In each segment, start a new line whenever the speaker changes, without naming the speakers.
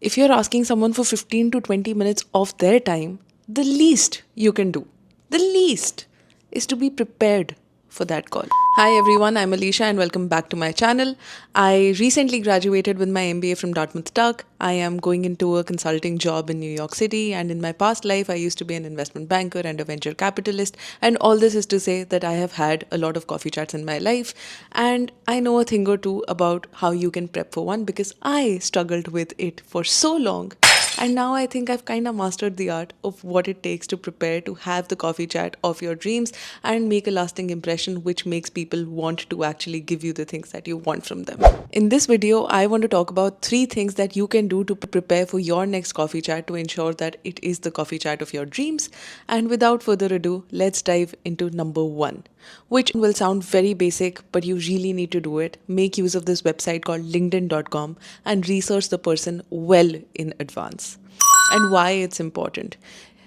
If you're asking someone for 15 to 20 minutes of their time, the least you can do, the least, is to be prepared for that call. Hi everyone, I'm Alicia and welcome back to my channel. I recently graduated with my MBA from Dartmouth Tuck. I am going into a consulting job in New York City, and in my past life I used to be an investment banker and a venture capitalist, and all this is to say that I have had a lot of coffee chats in my life, and I know a thing or two about how you can prep for one because I struggled with it for so long. And now I think I've kind of mastered the art of what it takes to prepare to have the coffee chat of your dreams and make a lasting impression, which makes people want to actually give you the things that you want from them. In this video, I want to talk about 3 things that you can do to prepare for your next coffee chat to ensure that it is the coffee chat of your dreams. And without further ado, let's dive into number 1, which will sound very basic, but you really need to do it. Make use of this website called linkedin.com and research the person well in advance. And why it's important.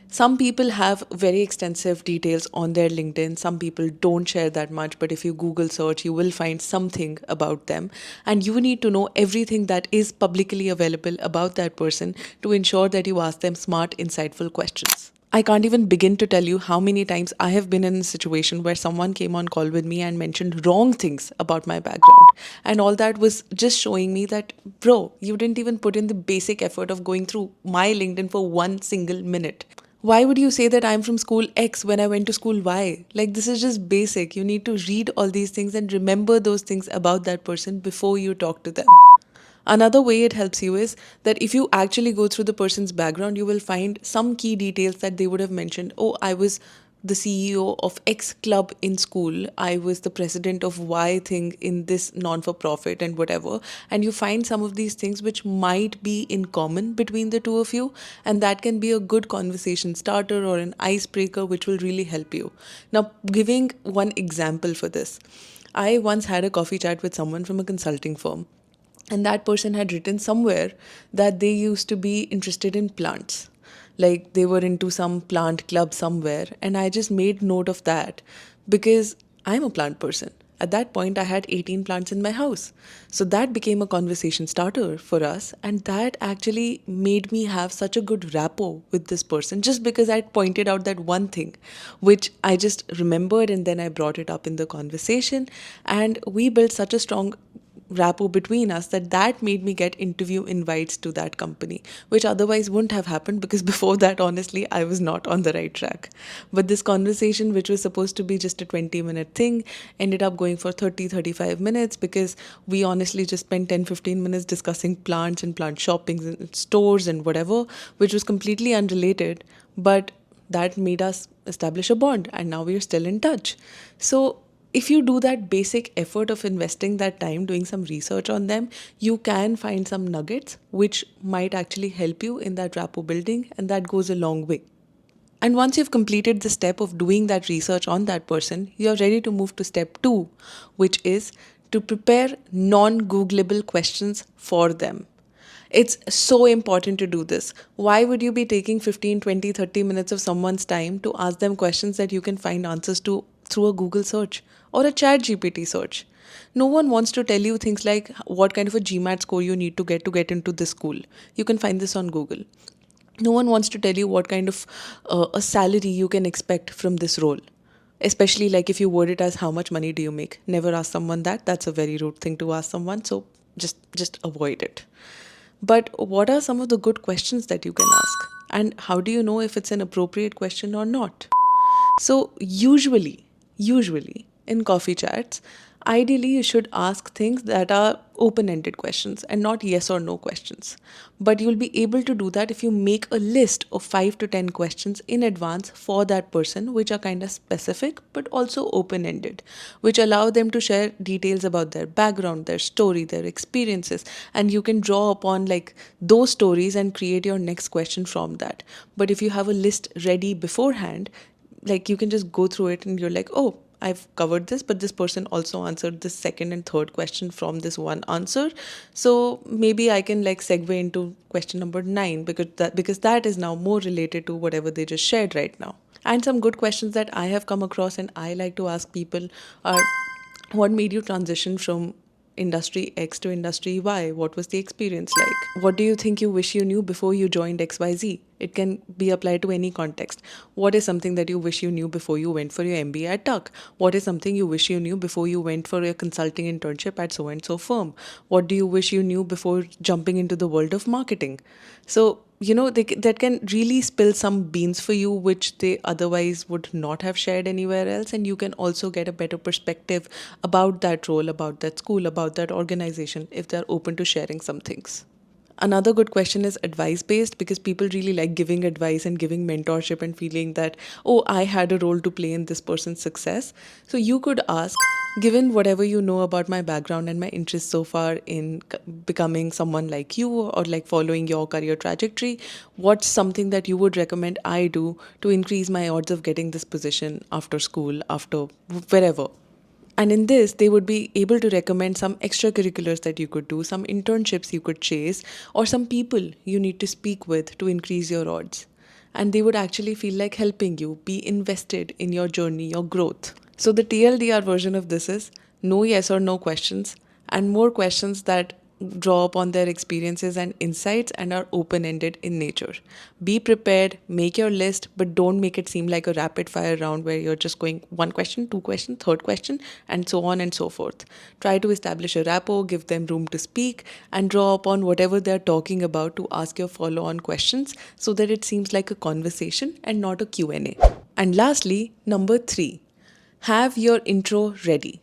Some people have very extensive details on their LinkedIn. Some people don't share that much, but if you Google search, you will find something about them. And you need to know everything that is publicly available about that person to ensure that you ask them smart, insightful questions. I can't even begin to tell you how many times I have been in a situation where someone came on call with me and mentioned wrong things about my background. And all that was just showing me that, bro, you didn't even put in the basic effort of going through my LinkedIn for one single minute. Why would you say that I'm from school X when I went to school Y? Like, this is just basic. You need to read all these things and remember those things about that person before you talk to them. Another way it helps you is that if you actually go through the person's background, you will find some key details that they would have mentioned. Oh, I was the CEO of X club in school. I was the president of Y thing in this non for profit and whatever. And you find some of these things which might be in common between the two of you. And that can be a good conversation starter or an icebreaker, which will really help you. Now, giving one example for this, I once had a coffee chat with someone from a consulting firm, and that person had written somewhere that they used to be interested in plants. Like they were into some plant club somewhere. And I just made note of that because I'm a plant person. At that point, I had 18 plants in my house. So that became a conversation starter for us. And that actually made me have such a good rapport with this person just because I pointed out that one thing, which I just remembered and then I brought it up in the conversation. And we built such a strong rapport between us that made me get interview invites to that company, which otherwise wouldn't have happened because before that, honestly, I was not on the right track. But this conversation, which was supposed to be just a 20-minute thing, ended up going for 30-35 minutes because we honestly just spent 10-15 minutes discussing plants and plant shoppings and stores and whatever, which was completely unrelated, but that made us establish a bond and now we are still in touch. So if you do that basic effort of investing that time doing some research on them, you can find some nuggets which might actually help you in that rapport building, and that goes a long way. And once you've completed the step of doing that research on that person, you're ready to move to step 2, which is to prepare non-Googleable questions for them. It's so important to do this. Why would you be taking 15, 20, 30 minutes of someone's time to ask them questions that you can find answers to through a Google search or a chat GPT search? No one wants to tell you things like what kind of a GMAT score you need to get into this school. You can find this on Google. No one wants to tell you what kind of a salary you can expect from this role. Especially like if you word it as how much money do you make. Never ask someone that. That's a very rude thing to ask someone. So just avoid it. But what are some of the good questions that you can ask? And how do you know if it's an appropriate question or not? So usually in coffee chats, ideally you should ask things that are open-ended questions and not yes or no questions. But you'll be able to do that if you make a list of 5 to 10 questions in advance for that person, which are kind of specific but also open-ended, which allow them to share details about their background, their story, their experiences, and you can draw upon like those stories and create your next question from that. But if you have a list ready beforehand, like you can just go through it and you're like, oh, I've covered this, but this person also answered this second and third question from this one answer. So maybe I can like segue into question number 9 because that is now more related to whatever they just shared right now. And some good questions that I have come across and I like to ask people are, what made you transition from industry X to industry Y? What was the experience like? What do you think you wish you knew before you joined XYZ? It can be applied to any context. What is something that you wish you knew before you went for your MBA at Tuck? What is something you wish you knew before you went for your consulting internship at so and so firm? What do you wish you knew before jumping into the world of marketing? So, that can really spill some beans for you, which they otherwise would not have shared anywhere else. And you can also get a better perspective about that role, about that school, about that organization, if they're open to sharing some things. Another good question is advice based, because people really like giving advice and giving mentorship and feeling that, oh, I had a role to play in this person's success. So you could ask, given whatever you know about my background and my interests so far in becoming someone like you or like following your career trajectory, what's something that you would recommend I do to increase my odds of getting this position after school, after wherever? And in this, they would be able to recommend some extracurriculars that you could do, some internships you could chase, or some people you need to speak with to increase your odds. And they would actually feel like helping you, be invested in your journey, your growth. So the TLDR version of this is no yes or no questions, and more questions that draw upon their experiences and insights and are open ended in nature. Be prepared, make your list, but don't make it seem like a rapid fire round where you're just going one question, two question, third question, and so on and so forth. Try to establish a rapport, give them room to speak, and draw upon whatever they're talking about to ask your follow on questions so that it seems like a conversation and not a Q&A. And lastly, number 3, have your intro ready.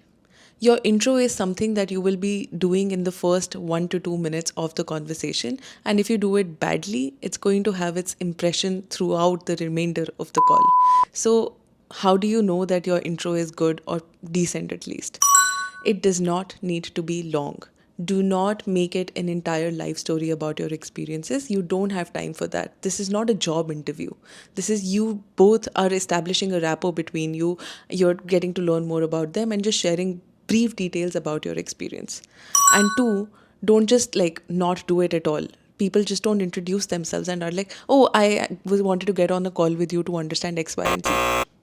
Your intro is something that you will be doing in the first 1 to 2 minutes of the conversation. And if you do it badly, it's going to have its impression throughout the remainder of the call. So, how do you know that your intro is good or decent at least? It does not need to be long. Do not make it an entire life story about your experiences. You don't have time for that. This is not a job interview. This is you both are establishing a rapport between you. You're getting to learn more about them and just sharing brief details about your experience. And 2, don't just like not do it at all. People just don't introduce themselves and are like, oh, I was wanted to get on a call with you to understand X, Y, and Z.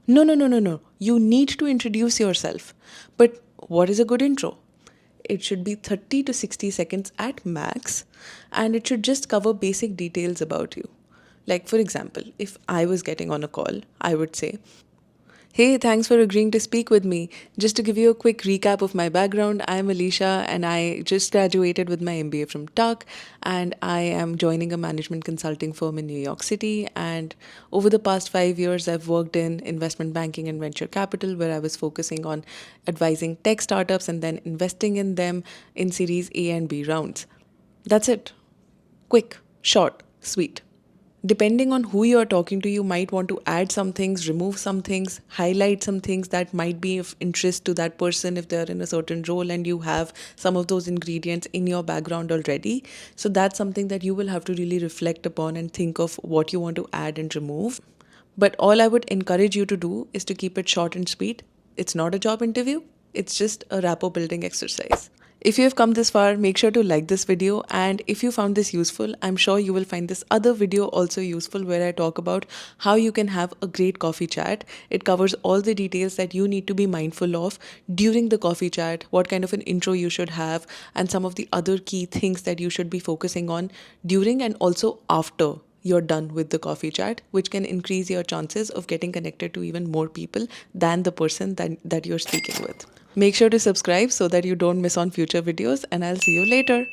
No, no, no, no, no. You need to introduce yourself. But what is a good intro? It should be 30 to 60 seconds at max, and it should just cover basic details about you. Like, for example, if I was getting on a call, I would say, hey, thanks for agreeing to speak with me. Just to give you a quick recap of my background, I'm Alicia and I just graduated with my MBA from Tuck, and I am joining a management consulting firm in New York City. And over the past 5 years, I've worked in investment banking and venture capital, where I was focusing on advising tech startups and then investing in them in Series A and B rounds. That's it. Quick, short, sweet. Depending on who you are talking to, you might want to add some things, remove some things, highlight some things that might be of interest to that person if they're in a certain role and you have some of those ingredients in your background already. So that's something that you will have to really reflect upon and think of what you want to add and remove. But all I would encourage you to do is to keep it short and sweet. It's not a job interview, it's just a rapport building exercise. If you have come this far, make sure to like this video, and if you found this useful, I'm sure you will find this other video also useful, where I talk about how you can have a great coffee chat. It covers all the details that you need to be mindful of during the coffee chat, what kind of an intro you should have, and some of the other key things that you should be focusing on during and also after you're done with the coffee chat, which can increase your chances of getting connected to even more people than the person that you're speaking with. Make sure to subscribe so that you don't miss on future videos, and I'll see you later.